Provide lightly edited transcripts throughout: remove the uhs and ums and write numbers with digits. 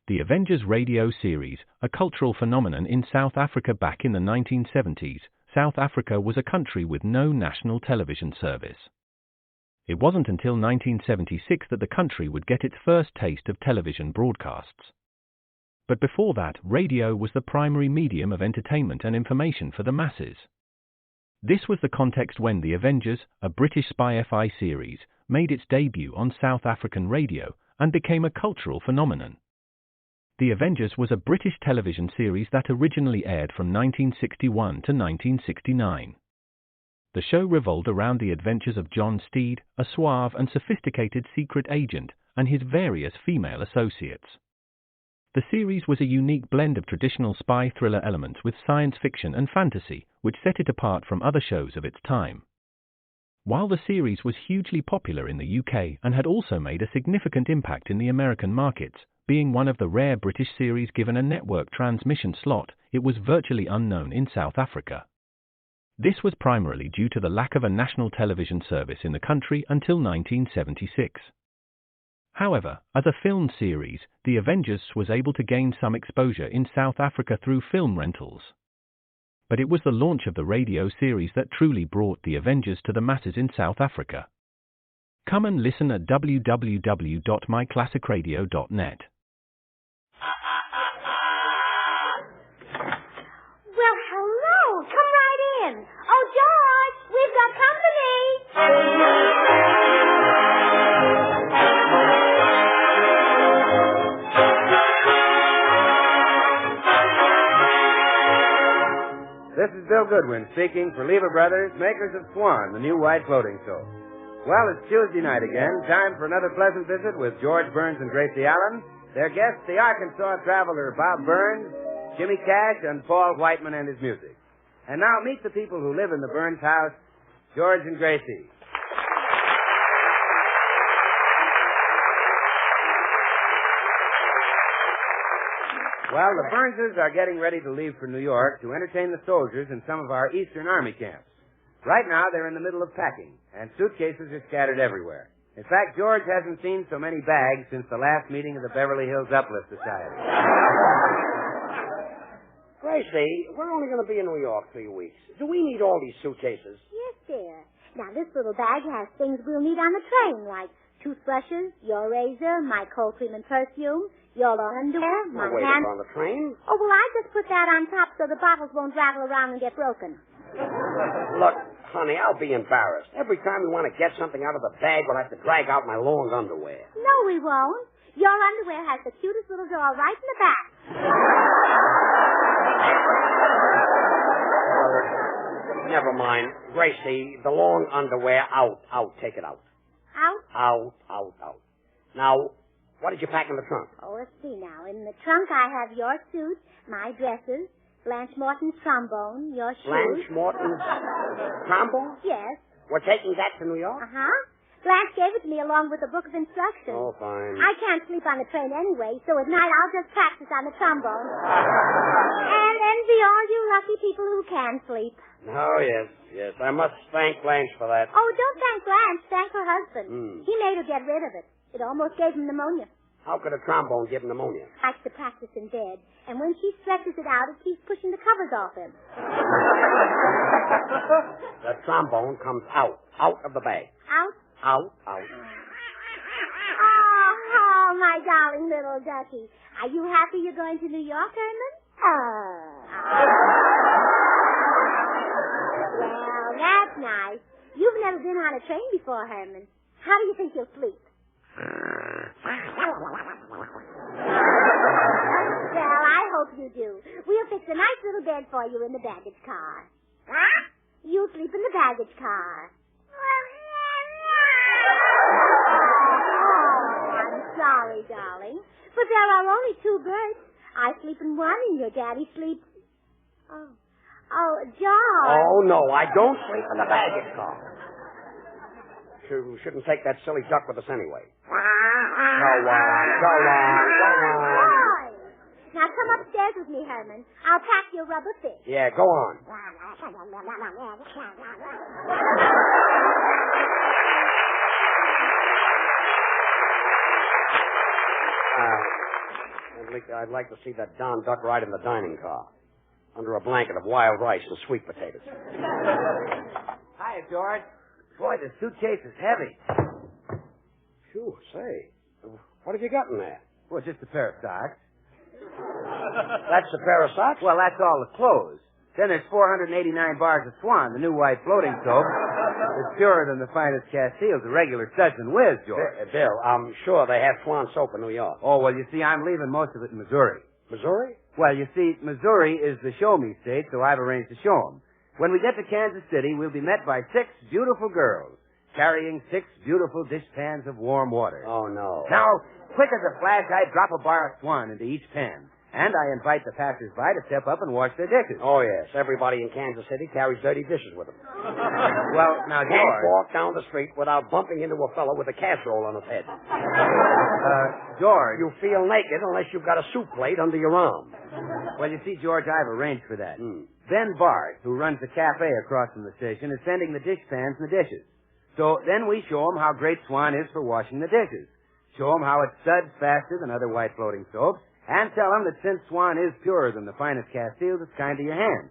The Avengers radio series, a cultural phenomenon in South Africa back in the 1970s. South Africa was a country with no national television service. It wasn't until 1976 that the country would get its first taste of television broadcasts. But before that, radio was the primary medium of entertainment and information for the masses. This was the context when The Avengers, a British spy-fi series, made its debut on South African radio and became a cultural phenomenon. The Avengers was a British television series that originally aired from 1961 to 1969. The show revolved around the adventures of John Steed, a suave and sophisticated secret agent, and his various female associates. The series was a unique blend of traditional spy thriller elements with science fiction and fantasy, which set it apart from other shows of its time. While the series was hugely popular in the UK and had also made a significant impact in the American markets, being one of the rare British series given a network transmission slot, it was virtually unknown in South Africa. This was primarily due to the lack of a national television service in the country until 1976. However, as a film series, The Avengers was able to gain some exposure in South Africa through film rentals. But it was the launch of the radio series that truly brought The Avengers to the masses in South Africa. Come and listen at www.myclassicradio.net. Well, hello. Come right in. Oh, George, we've got company. This is Bill Goodwin speaking for Lever Brothers, makers of Swan, the new white clothing soap. Well, it's Tuesday night again. Time for another pleasant visit with George Burns and Gracie Allen. Their guests, the Arkansas traveler Bob Burns, Jimmy Cash, and Paul Whiteman and his music. And now meet the people who live in the Burns house, George and Gracie. Well, the Burnses are getting ready to leave for New York to entertain the soldiers in some of our Eastern Army camps. Right now, they're in the middle of packing, and suitcases are scattered everywhere. In fact, George hasn't seen so many bags since the last meeting of the Beverly Hills Uplift Society. Gracie, we're only going to be in New York 3 weeks. Do we need all these suitcases? Yes, dear. Now, this little bag has things we'll need on the train, like toothbrushes, your razor, my cold cream and perfume, your underwear, my wait hand... on the train? Oh, well, I just put that on top so the bottles won't rattle around and get broken. Look, honey, I'll be embarrassed. Every time we want to get something out of the bag, we'll have to drag out my long underwear. No, we won't. Your underwear has the cutest little door right in the back. Never mind. Gracie, the long underwear, out. Take it out. Out? Out. Now, what did you pack in the trunk? Oh, let's see now. In the trunk, I have your suit, my dresses, Blanche Morton's trombone, your shoes. Blanche Morton's trombone? Yes. We're taking that to New York? Uh-huh. Blanche gave it to me along with the book of instructions. Oh, fine. I can't sleep on the train anyway, so at night I'll just practice on the trombone. And envy all you lucky people who can sleep. Oh, yes. I must thank Blanche for that. Oh, don't thank Blanche. Thank her husband. Mm. He made her get rid of it. It almost gave him pneumonia. How could a trombone give pneumonia? Likes to practice in bed, and when she stretches it out, it keeps pushing the covers off him. The trombone comes out of the bag. Out? Out. Oh, my darling little ducky. Are you happy you're going to New York, Herman? Well, that's nice. You've never been on a train before, Herman. How do you think you'll sleep? Well, I hope you do. We'll fix a nice little bed for you in the baggage car. You'll sleep in the baggage car. Oh, I'm sorry, darling. But there are only 2 berths. I sleep in one and your daddy sleeps... Oh, George. Oh, no, I don't sleep in the baggage car. You shouldn't take that silly duck with us anyway. Go on. Boy. Now come upstairs with me, Herman. I'll pack your rubber fish. Yeah, go on. I'd like to see that Don Duck ride in the dining car. Under a blanket of wild rice and sweet potatoes. Hiya, George. Boy, the suitcase is heavy. Phew, say. What have you got in there? Well, just a pair of socks. That's a pair of socks? Well, that's all the clothes. Then there's 489 bars of Swan, the new white floating soap. It's purer than the finest Castiles, the regular Suds and Whiz, George. Bill, I'm sure they have Swan soap in New York. Oh, well, you see, I'm leaving most of it in Missouri. Missouri? Well, you see, Missouri is the show-me state, so I've arranged to show 'em. When we get to Kansas City, we'll be met by 6 beautiful girls carrying 6 beautiful dishpans of warm water. Oh, no. Now, quick as a flash, I drop a bar of Swan into each pan. And I invite the passers-by to step up and wash their dishes. Oh, yes. Everybody in Kansas City carries dirty dishes with them. Well, now, Can't George... walk down the street without bumping into a fellow with a casserole on his head. George... You feel naked unless you've got a soup plate under your arm. Well, you see, George, I've arranged for that. Ben Bart, who runs the cafe across from the station, is sending the dishpans and the dishes. So then we show him how great Swan is for washing the dishes. Show him how it suds faster than other white floating soaps. And tell him that since Swan is purer than the finest Castiles, it's kind to your hands.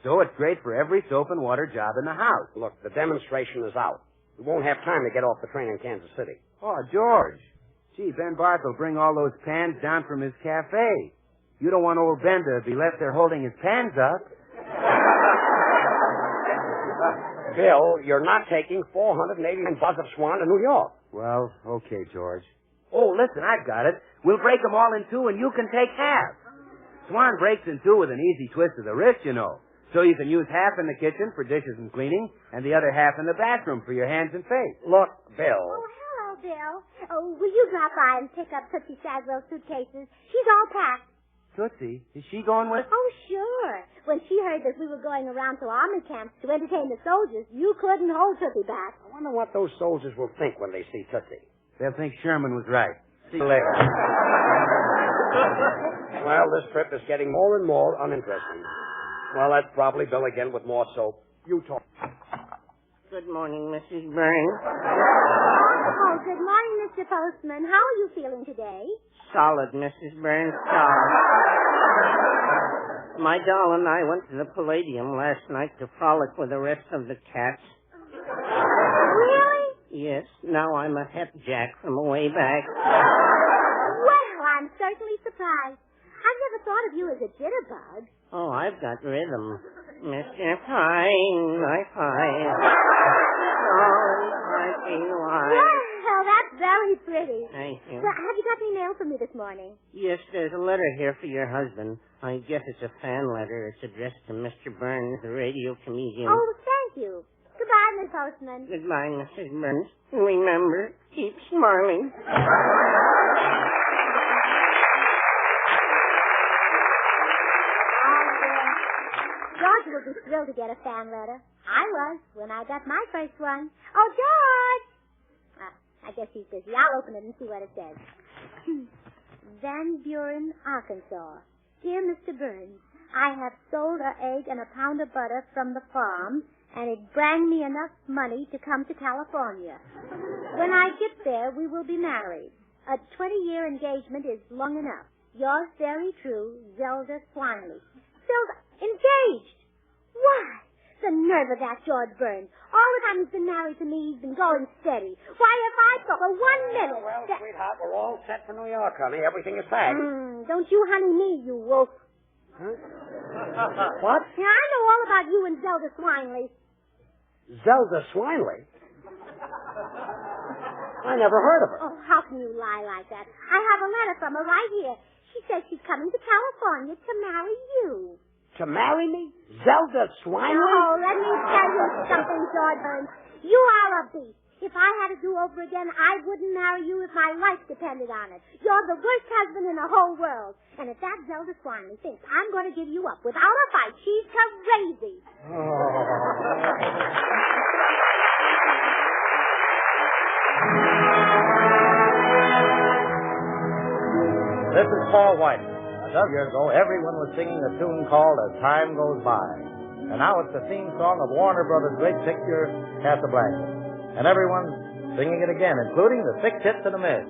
So it's great for every soap and water job in the house. Look, the demonstration is out. We won't have time to get off the train in Kansas City. Oh, George. Gee, Ben Barth will bring all those pans down from his cafe. You don't want old Ben to be left there holding his pans up. Bill, you're not taking 489 bars of Swan to New York. Well, okay, George. Oh, listen, I've got it. We'll break them all in 2 and you can take half. Swan breaks in 2 with an easy twist of the wrist, you know. So you can use half in the kitchen for dishes and cleaning and the other half in the bathroom for your hands and face. Look, Bill. Oh, hello, Bill. Oh, will you drop by and pick up Tootsie Shagwell's suitcases? She's all packed. Tootsie? Is she going with... Oh, sure. When she heard that we were going around to army camps to entertain the soldiers, you couldn't hold Tootsie back. I wonder what those soldiers will think when they see Tootsie. They'll think Sherman was right. See you later. Well, this trip is getting more and more uninteresting. Well, that's probably Bill again with more soap. You talk. Good morning, Mrs. Burns. Oh, good morning, Mr. Postman. How are you feeling today? Solid, Mrs. Burns, solid. My doll and I went to the Palladium last night to frolic with the rest of the cats. Really? Yes, now I'm a hep jack from away back. Well, I'm certainly surprised. I've never thought of you as a jitterbug. Oh, I've got rhythm. Mr. Fine, I fine. Oh, I feel like... Well, that's very pretty. Thank you. Well, have you got any mail for me this morning? Yes, there's a letter here for your husband. I guess it's a fan letter. It's addressed to Mr. Burns, the radio comedian. Oh, thank you. Goodbye, Miss Postman. Goodbye, Mrs. Burns. Remember, keep smiling. George will be thrilled to get a fan letter. I was when I got my first one. Oh, George! I guess he's busy. I'll open it and see what it says. Van Buren, Arkansas. Dear Mr. Burns, I have sold an egg and a pound of butter from the farm, and it bring me enough money to come to California. When I get there, we will be married. A 20-year engagement is long enough. Yours very true, Zelda Swinley. Zelda, engaged? Why? The nerve of that George Burns. All the time he's been married to me, he's been going steady. Why, if I thought for 1 minute... Well, sweetheart, we're all set for New York, honey. Everything is packed. Don't you honey me, you wolf. Huh? What? Now, I know all about you and Zelda Swinley. Zelda Swinley? I never heard of her. Oh, how can you lie like that? I have a letter from her right here. She says she's coming to California to marry you. To marry me? Zelda Swinley? Oh, let me tell you something, George Burns. You are a beast. If I had to do over again, I wouldn't marry you if my life depended on it. You're the worst husband in the whole world. And if that Zelda Swinley thinks I'm going to give you up without a fight, she's crazy. This is Paul White. A dozen years ago, everyone was singing a tune called As Time Goes By. And now it's the theme song of Warner Brothers' great picture, Casablanca. And everyone's singing it again, including the 6 hits and a miss.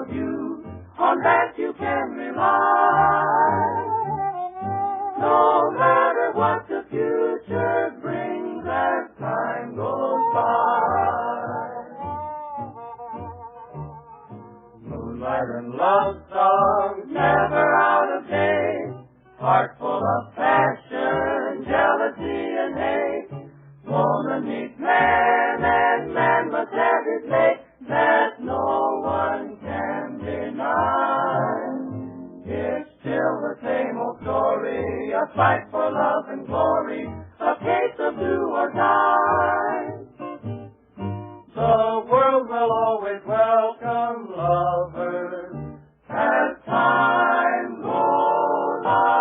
love you, on that you can rely. No matter what the future brings as time goes by. Moonlight and love songs never out of date, heart full of passion, jealousy and hate. Woman meets man and man must have his mate, that no one can deny. It's still the same old story, a fight for love and glory, a case of do or die. The world will always welcome lovers as time goes by.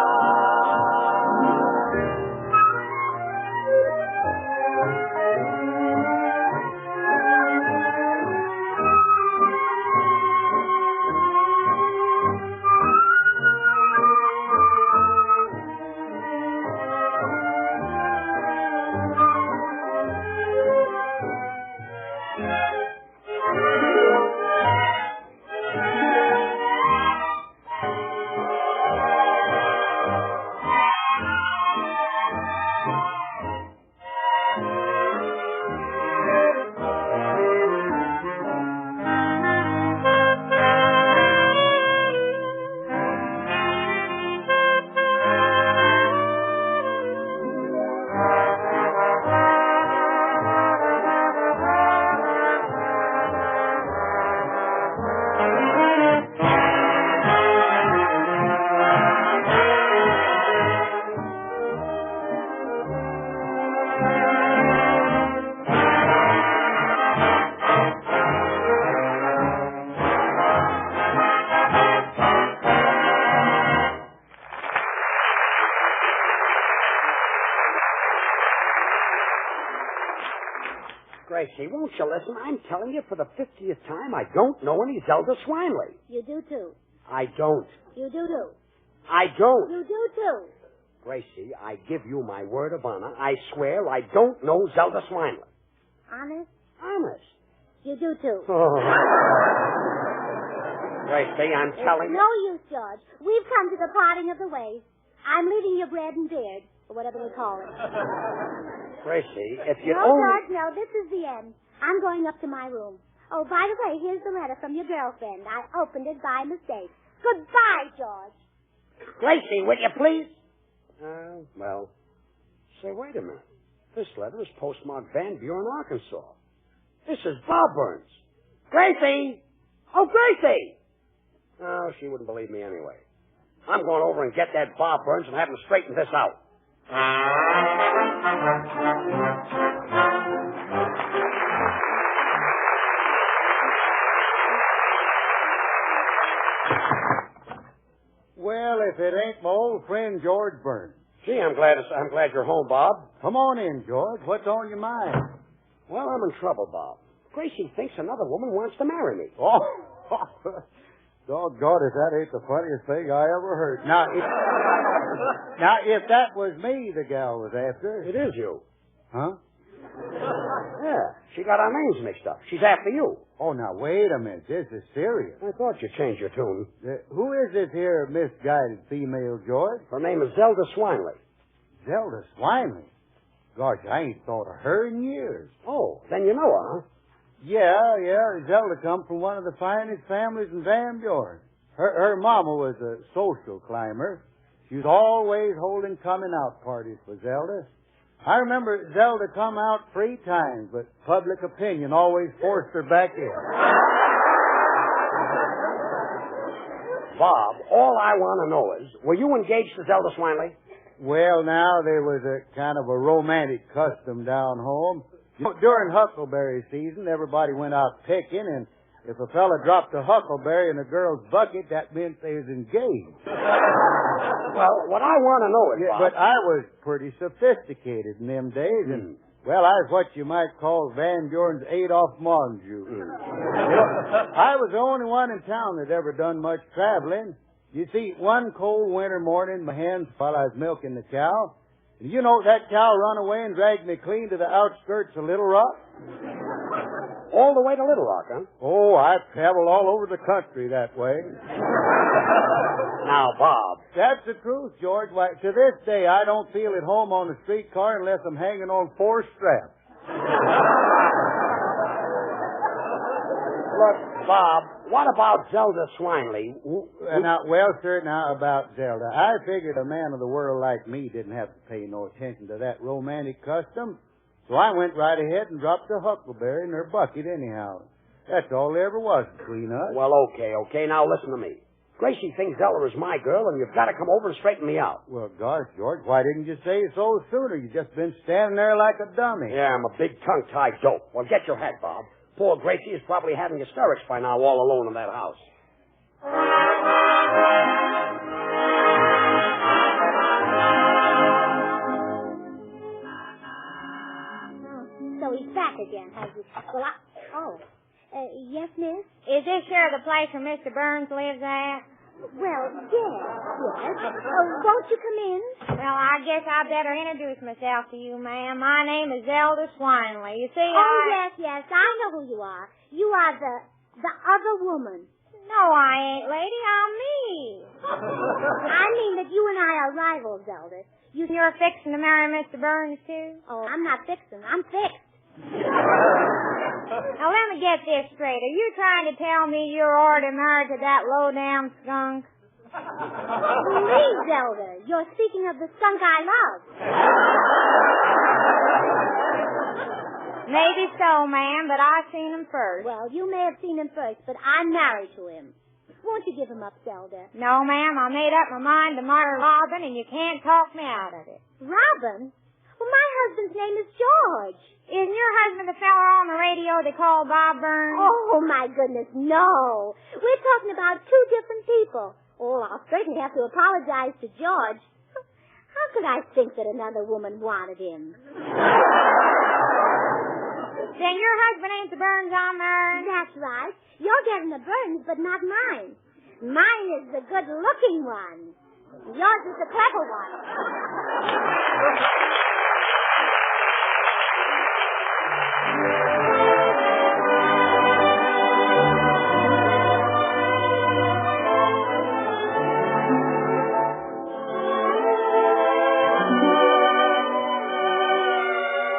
Gracie, won't you listen? I'm telling you for the 50th time, I don't know any Zelda Swinley. You do too. I don't. You do too. I don't. You do too. Gracie, I give you my word of honor. I swear I don't know Zelda Swinley. Honest? Honest. You do too. Oh. Gracie, I'm telling you. No use, George. We've come to the parting of the ways. I'm leaving you bread and beard, or whatever they call it. Gracie, if you No, only... George, no. This is the end. I'm going up to my room. Oh, by the way, here's the letter from your girlfriend. I opened it by mistake. Goodbye, George. Gracie, will you please? Well, say, wait a minute. This letter is postmarked Van Buren, Arkansas. This is Bob Burns. Gracie! Oh, Gracie! Oh, she wouldn't believe me anyway. I'm going over and get that Bob Burns and have him straighten this out. Well, if it ain't my old friend George Burns. Gee, I'm glad you're home, Bob. Come on in, George. What's on your mind? Well, I'm in trouble, Bob. Gracie thinks another woman wants to marry me. Oh, doggone it, that ain't the funniest thing I ever heard. Now, if that was me the gal was after. It is you. Huh? Yeah, she got our names mixed up. She's after you. Oh, now, wait a minute. This is serious. I thought you'd change your tune. Who is this here misguided female, George? Her name is Zelda Swinley. Zelda Swinley? Gosh, I ain't thought of her in years. Oh, then you know her, huh? Yeah. Zelda come from one of the finest families in Van Buren. Her mama was a social climber. She was always holding coming-out parties for Zelda. I remember Zelda come out 3 times, but public opinion always forced her back in. Bob, all I want to know is, were you engaged to Zelda Swinley? Well, now, there was a kind of a romantic custom down home. You know, during huckleberry season, everybody went out picking, and if a fella dropped a huckleberry in a girl's bucket, that meant they was engaged. Well, what I want to know is, Bob... But I was pretty sophisticated in them days, and, well, I was what you might call Van Buren's Adolph Monjou. You know, I was the only one in town that ever done much traveling. You see, one cold winter morning, my hands while I was milking the cow, and you know that cow run away and dragged me clean to the outskirts of Little Rock. All the way to Little Rock, huh? Oh, I've traveled all over the country that way. Now, Bob. That's the truth, George. Why, to this day, I don't feel at home on the streetcar unless I'm hanging on 4 straps. Look, Bob, what about Zelda Swineley? Well, sir, now about Zelda. I figured a man of the world like me didn't have to pay no attention to that romantic custom. So I went right ahead and dropped a huckleberry in her bucket anyhow. That's all there ever was between us. Well, okay. Now listen to me. Gracie thinks Zelda is my girl, and you've got to come over and straighten me out. Well, gosh, George, why didn't you say so sooner? You've just been standing there like a dummy. Yeah, I'm a big tongue-tied dope. Well, get your head, Bob. Poor Gracie is probably having hysterics by now all alone in that house. So he's back again, has he? Well, yes, miss? Is this here the place where Mr. Burns lives at? Well, yes. Won't you come in? Well, I guess I better introduce myself to you, ma'am. My name is Zelda Swineley. You see, yes. I know who you are. You are the other woman. No, I ain't, lady. I'm me. I mean that you and I are rivals, Zelda. You're fixing to marry Mr. Burns, too? Oh, I'm not fixing. I'm fixed. Now, let me get this straight. Are you trying to tell me you're already married to that low-down skunk? Please, Zelda. You're speaking of the skunk I love. Maybe so, ma'am, but I've seen him first. Well, you may have seen him first, but I'm married to him. Won't you give him up, Zelda? No, ma'am. I made up my mind to marry Robin, and you can't talk me out of it. Robin? Well, my husband's name is George. Isn't your husband the fella on the radio they call Bob Burns? Oh, my goodness, no. We're talking about 2 different people. Oh, I'll certainly have to apologize to George. How could I think that another woman wanted him? Then your husband ain't the Burns I'm marrying? That's right. You're getting the Burns, but not mine. Mine is the good-looking one. Yours is the clever one.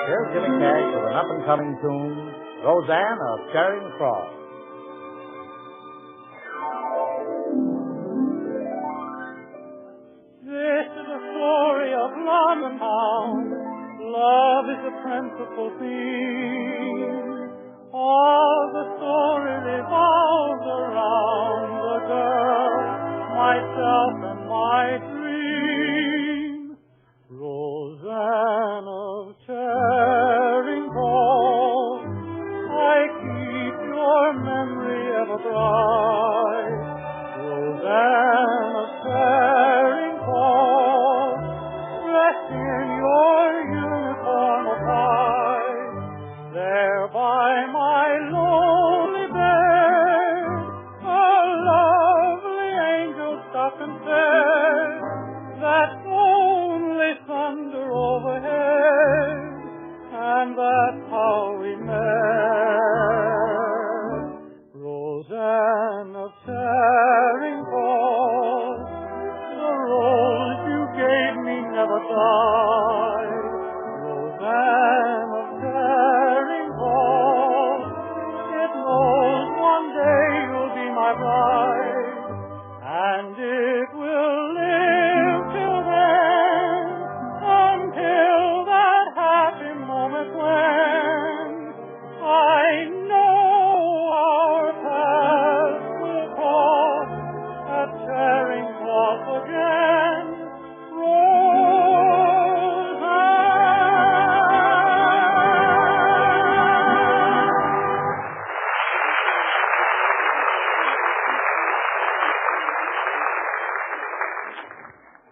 Here's Jimmy Cash with an up-and-coming tune, Roseanne of Charing Cross. This is a story of love and how love is the principal theme. All the story revolves around the girl, myself and my dream. Roseanne of Charing Cross, I keep your memory ever bright. Roseanne of Charing Cross, dressed in your uniform of white, there by my lonely bed, a lovely angel stopped and said, that's only thunder overhead, and that's how we met. Roseanne of Charing Cross, the rose you gave me never died. Roseanne of Charing Cross, it knows one day you'll be my bride, and it will live till then, until that happy moment when I know our paths will cross at Charing Cross again.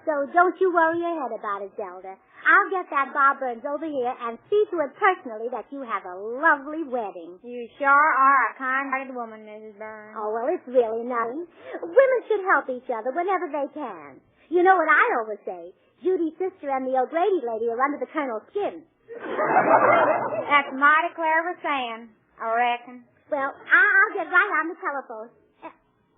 So don't you worry your head about it, Zelda. I'll get that Bob Burns over here and see to it personally that you have a lovely wedding. You sure are a kind-hearted woman, Mrs. Burns. Oh, well, it's really nothing. Women should help each other whenever they can. You know what I always say? Judy's sister and the O'Grady lady are under the Colonel's skin. That's mighty clever saying. I reckon. Well, I'll get right on the telephone.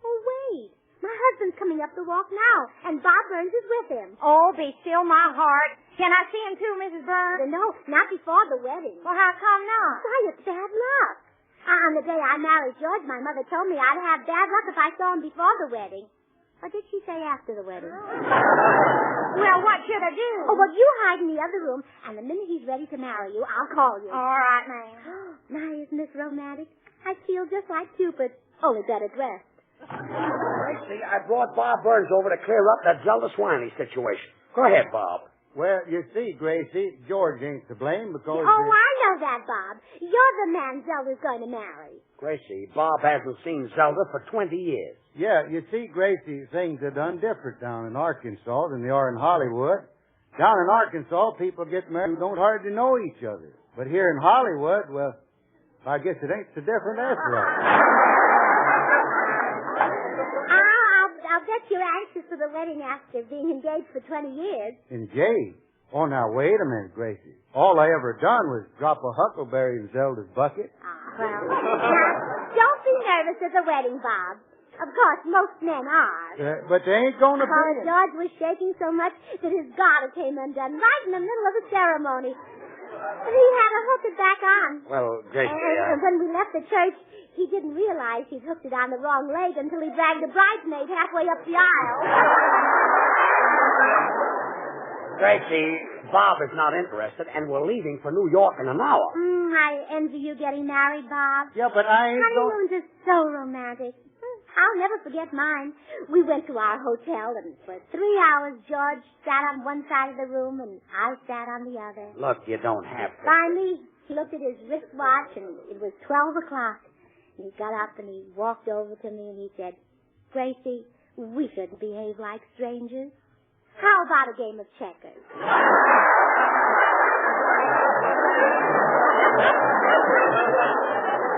Oh, wait. My husband's coming up the walk now, and Bob Burns is with him. Oh, be still my heart. Can I see him too, Mrs. Burns? No, not before the wedding. Well, how come not? Why, it's bad luck. On the day I married George, my mother told me I'd have bad luck if I saw him before the wedding. Or did she say after the wedding? Well, what should I do? Oh, well, you hide in the other room, and the minute he's ready to marry you, I'll call you. All right, ma'am. Now, isn't this romantic? I feel just like Cupid, only better dressed. Gracie, I brought Bob Burns over to clear up that Zelda Swanee situation. Go ahead, Bob. Well, you see, Gracie, George ain't to blame because... Oh, I know that, Bob. You're the man Zelda's going to marry. Gracie, Bob hasn't seen Zelda for 20 years. Yeah, you see, Gracie, things are done different down in Arkansas than they are in Hollywood. Down in Arkansas, people get married who don't hardly know each other. But here in Hollywood, well, I guess it ain't so different after all. I'll bet you're anxious for the wedding after being engaged for 20 years. Engaged? Oh, now, wait a minute, Gracie. All I ever done was drop a huckleberry in Zelda's bucket. Well, now, don't be nervous at the wedding, Bob. Of course, most men are. But they ain't going to be. George was shaking so much that his garter came undone right in the middle of the ceremony. He had to hook it back on. Well, Gracie, And when we left the church, he didn't realize he'd hooked it on the wrong leg until he dragged the bridesmaid halfway up the aisle. Gracie, Bob is not interested, and we're leaving for New York in an hour. I envy you getting married, Bob. Yeah, but I ain't Honeymoons are so romantic. I'll never forget mine. We went to our hotel, and for 3 hours, George sat on one side of the room, and I sat on the other. Look, you don't have to. Finally, he looked at his wristwatch, and it was 12 o'clock. And he got up, and he walked over to me, and he said, Gracie, we shouldn't behave like strangers. How about a game of checkers?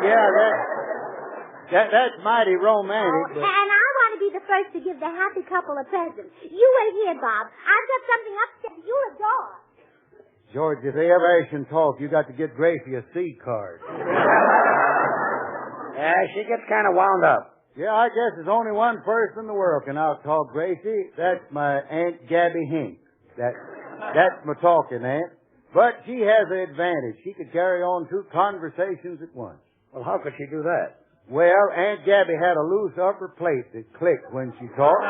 Yeah, that's mighty romantic. And I want to be the first to give the happy couple a present. You wait here, Bob. I've got something upstairs you'll adore. George, if they ever ask you to talk, you got to get Gracie a seed card. Yeah, she gets kind of wound up. Yeah, I guess there's only one person in the world can out-talk Gracie. That's my Aunt Gabby Hink. That's my talking aunt. But she has an advantage. She could carry on 2 conversations at once. Well, how could she do that? Well, Aunt Gabby had a loose upper plate that clicked when she talked.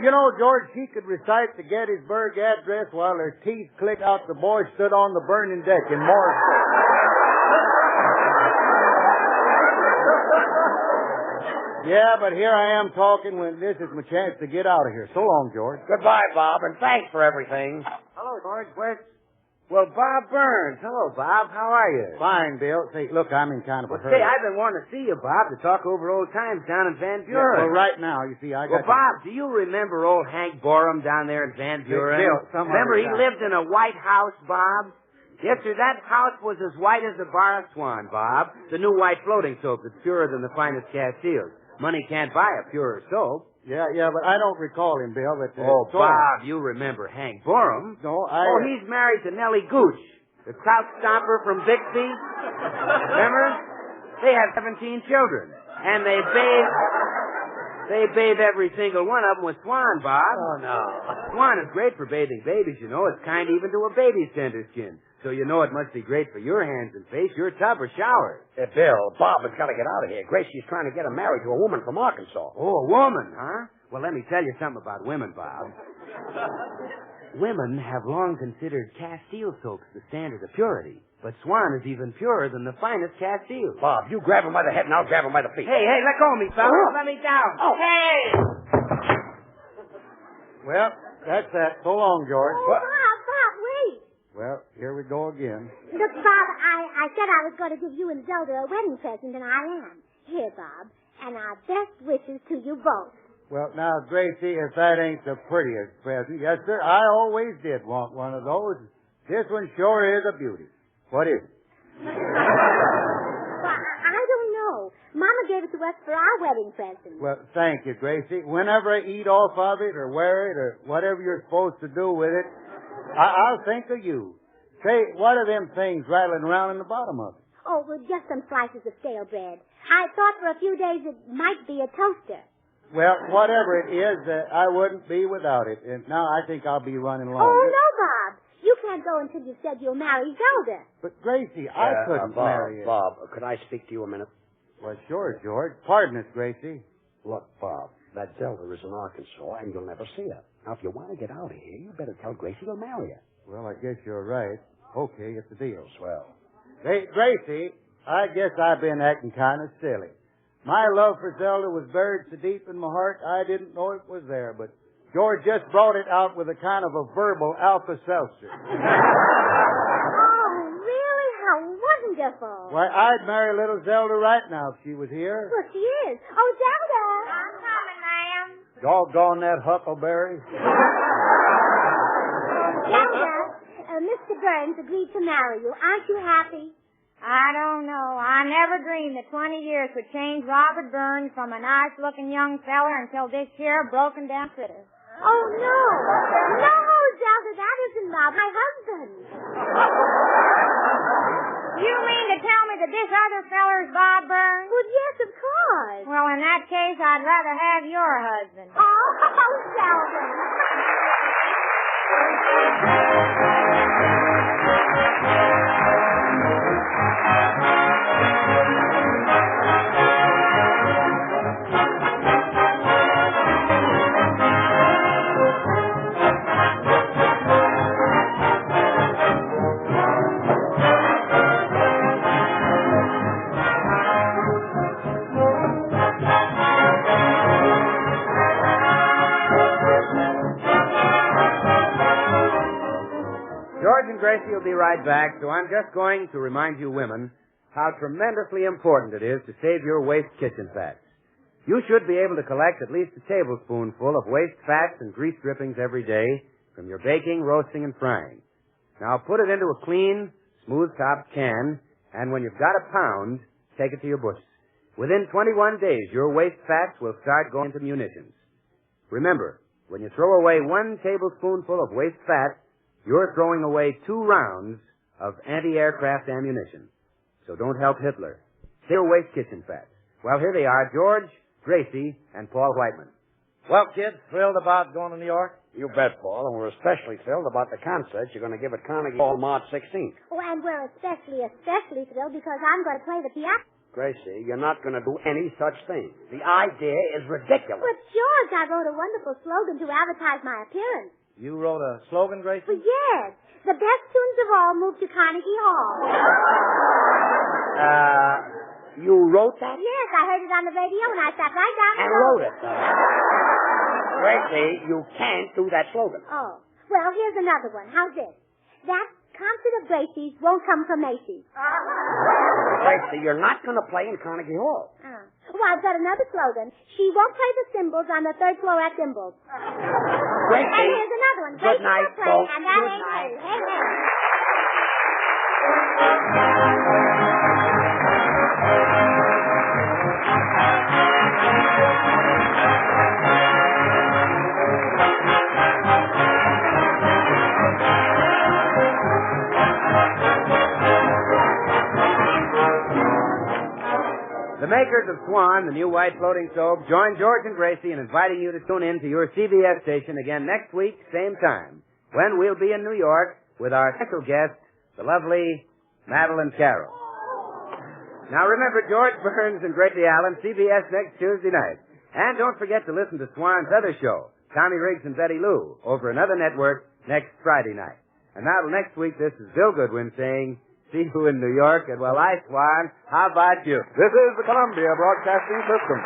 You know, George, she could recite the Gettysburg Address while her teeth clicked out the boy stood on the burning deck in Morris. Yeah, but here I am talking when this is my chance to get out of here. So long, George. Goodbye, Bob, and thanks for everything. Hello, George. Well, Bob Burns. Hello, Bob. How are you? Fine, Bill. Say, look, I'm in kind of a Well, hurry. say, I've been wanting to see you, Bob, to talk over old times down in Van Buren. Well, right now, you see, I got... Well, Bob, do you remember old Hank Borum down there in Van Buren? Bill, remember he lived in a white house, Bob? Yes, sir, that house was as white as a bar of swan, Bob. The new white floating soap that's purer than the finest Castiles. Money can't buy a purer soap. Yeah, but I don't recall him, Bill. But, Bob, you remember Hank Borum. No, Oh, he's married to Nellie Gooch, the trout stomper from Bixby. Remember? They have 17 children. And they bathe every single one of them with Swan, Bob. Oh, no. Swan is great for bathing babies, you know. It's kind even to a baby's tender skin. So you know it must be great for your hands and face, your tub or shower. Bill, Bob has got to get out of here. Gracie's trying to get him married to a woman from Arkansas. Oh, a woman, huh? Well, let me tell you something about women, Bob. Women have long considered Castile soaps the standard of purity. But Swan is even purer than the finest Castile. Bob, you grab him by the head and I'll grab him by the feet. Hey, let go of me, fella. Let me down. Oh. Hey! Well, that's that. So long, George. Oh, Bob, wait. Well, here we go again. Look, Bob, I said I was going to give you and Zelda a wedding present, and I am. Here, Bob, and our best wishes to you both. Well, now, Gracie, if that ain't the prettiest present, yes, sir, I always did want one of those. This one sure is a beauty. What is it? Well, I don't know. Mama gave it to us for our wedding present. Well, thank you, Gracie. Whenever I eat off of it or wear it or whatever you're supposed to do with it, I'll think of you. Say, what are them things rattling around in the bottom of it? Oh, well, just some slices of stale bread. I thought for a few days it might be a toaster. Well, whatever it is, I wouldn't be without it. And now I think I'll be running along. Oh, no, Bob. You can't go until you've said you'll marry Zelda. But, Gracie, I couldn't marry her. Bob, could I speak to you a minute? Well, sure, George. Pardon us, Gracie. Look, Bob, that Zelda is in Arkansas, and you'll never see her. Now, if you want to get out of here, you better tell Gracie you'll marry her. Well, I guess you're right. Okay, it's a deal. Swell. Hey, Gracie, I guess I've been acting kind of silly. My love for Zelda was buried so deep in my heart, I didn't know it was there, but George just brought it out with a kind of a verbal Alka-Seltzer. Oh, really? How wonderful. Why, I'd marry little Zelda right now if she was here. Well, she is. Oh, Zelda. I'm coming, ma'am. Doggone that huckleberry. Zelda, Mr. Burns agreed to marry you. Aren't you happy? I don't know. I never dreamed that 20 years would change Robert Burns from a nice-looking young feller until this here broken-down critter. Oh, no. No, Zelda, that isn't Bob, my husband. You mean to tell me that this other feller's Bob Burns? Well, yes, of course. Well, in that case, I'd rather have your husband. Oh, Zelda. George and Gracie will be right back, so I'm just going to remind you women how tremendously important it is to save your waste kitchen fats. You should be able to collect at least a tablespoonful of waste fats and grease drippings every day from your baking, roasting, and frying. Now put it into a clean, smooth-topped can, and when you've got a pound, take it to your bushes. Within 21 days, your waste fats will start going to munitions. Remember, when you throw away 1 tablespoonful of waste fat, you're throwing away 2 rounds of anti-aircraft ammunition. So don't help Hitler. Save your waste kitchen fats. Well, here they are, George, Gracie, and Paul Whiteman. Well, kids, thrilled about going to New York? You bet, Paul, and we're especially thrilled about the concert you're going to give at Carnegie Hall March 16th. Oh, and we're especially thrilled because I'm going to play the piano. Gracie, you're not going to do any such thing. The idea is ridiculous. But, George, I wrote a wonderful slogan to advertise my appearance. You wrote a slogan, Gracie? Well, yes. The best tunes of all moved to Carnegie Hall. You wrote that? Yes, I heard it on the radio and I sat right down And wrote it. Gracie, you can't do that slogan. Oh. Well, here's another one. How's this? That concert of Gracie's won't come from Macy's. Gracie, you're not going to play in Carnegie Hall. Oh. Well, I've got another slogan. She won't play the cymbals on the 3rd floor at Dimble's. Gracie. And here's another one. Good Gracie night, will play, folks. and that Good ain't night. me. Hey, hey. The makers of Swan, the new white floating soap, join George and Gracie in inviting you to tune in to your CBS station again next week, same time, when we'll be in New York with our special guest, the lovely Madeline Carroll. Now remember, George Burns and Gracie Allen, CBS next Tuesday night. And don't forget to listen to Swan's other show, Tommy Riggs and Betty Lou, over another network next Friday night. And now till next week, this is Bill Goodwin saying, see you in New York, and well, I, Swan, how about you? This is the Columbia Broadcasting System.